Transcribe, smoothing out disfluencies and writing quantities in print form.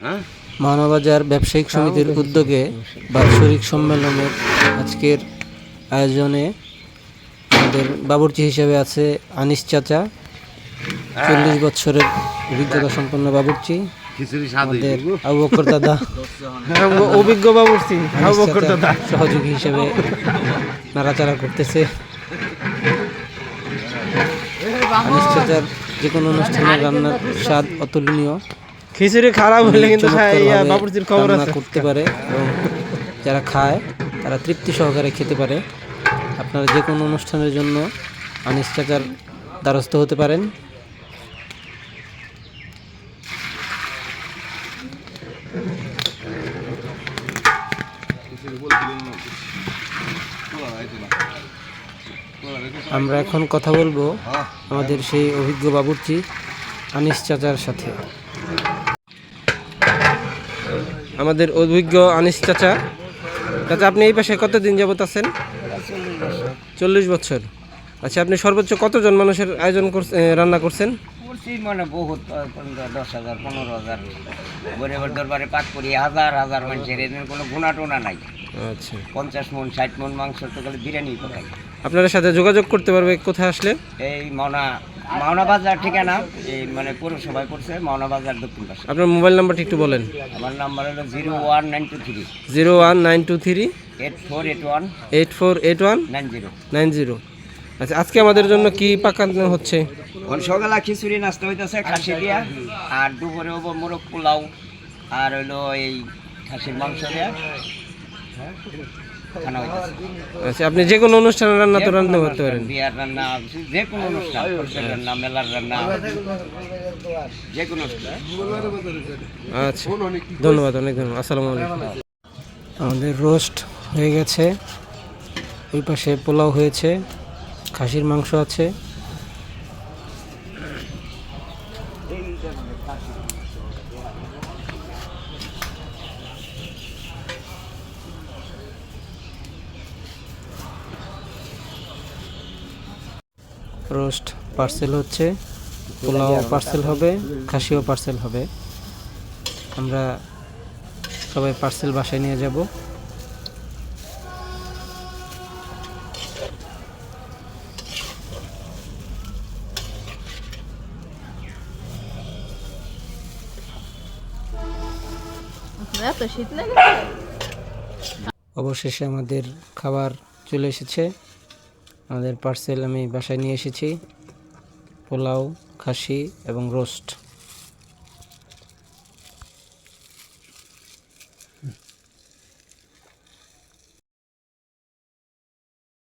মানবাজার ব্যবসায়িক সমিতির উদ্যোগে বাৎসরিক সম্মেলনের আজকের আয়োজনে আমাদের বাবুর্চি হিসেবে আছে আনিস চাচা, 40 বছরের অভিজ্ঞতা সম্পন্ন বাবুর্চি। আমাদের আবু বকর দাদা, অভিজ্ঞ বাবুর্চি আবু বকর দাদা সহযোগী হিসেবে নাড়াচাড়া করতেছে। আনিস চাচার যে কোনো অনুষ্ঠানের রান্নার স্বাদ অতুলনীয়। খিচুড়ি খারাপ হলে কিন্তু বাবুর্চির খবর আছে, করতে পারে এবং যারা খায় তারা তৃপ্তি সহকারে খেতে পারে। আপনারা যে কোনো অনুষ্ঠানের জন্য আনিস চাচার দ্বারস্থ হতে পারেন। আমরা এখন কথা বলবো আমাদের সেই অভিজ্ঞ বাবুর্চি আনিস চাচার সাথে। আমাদের অভিজ্ঞ আনিস চাচা। চাচা, আপনি এই পাশে কতদিন যাবত আছেন? 40 বছর। আচ্ছা, আপনি সর্বোচ্চ কতজন মানুষের আয়োজন রান্না করছেন? মানে বহুত 10,000 15,000 গরিবের দরবারে পাক করি, হাজার হাজার মানুষের, এদের কোনো গুণা টোনা নাই। আচ্ছা, 50 মন 60 মন মাংস তো গেলে বিরিয়ানি পকাই। আপনাদের সাথে যোগাযোগ করতে পারবে কোথায় আসলে? এই মাওনা বাজার ঠিকানা, এই মানে পৌরসভায় পড়ছে, মাওনা বাজার দক্ষিণ পাশে। আপনার মোবাইল নাম্বারটা একটু বলেন। আমার নাম্বার হলো 01923 01923 8481 8481 90 90। আচ্ছা, আজকে আমাদের জন্য কি পাকানো হচ্ছে? সকালে খিচুড়ি নাস্তা হইতেছে খাসি দিয়া, আর দুপুরে হবো মোরগ পোলাও, আর হইলো এই খাসির মাংস দিয়া খানা হইতেছে। আচ্ছা, আপনি যে কোনো অনুষ্ঠানে রান্না তো রান্না করতে পারেন? বিয়ার রান্না, যে কোনো অনুষ্ঠান, রান্না, মেলার রান্না, যে কোনো। আচ্ছা, ধন্যবাদ, অনেক ধন্যবাদ। আসসালামু আলাইকুম। আমাদের রোস্ট হয়ে গেছে, ওই পাশে পোলাও হয়েছে, খাসির মাংস আছে। রোস্ট পার্সেল হচ্ছে, পোলাও পার্সেল হবে, খাসিও পার্সেল হবে। আমরা সবাই পার্সেল বাসায় নিয়ে যাব। অবশেষে আমাদের খাবার চলে এসেছে। আমাদের পার্সেল আমি বাসায় নিয়ে এসেছি, পোলাও, খাসি এবং রোস্ট।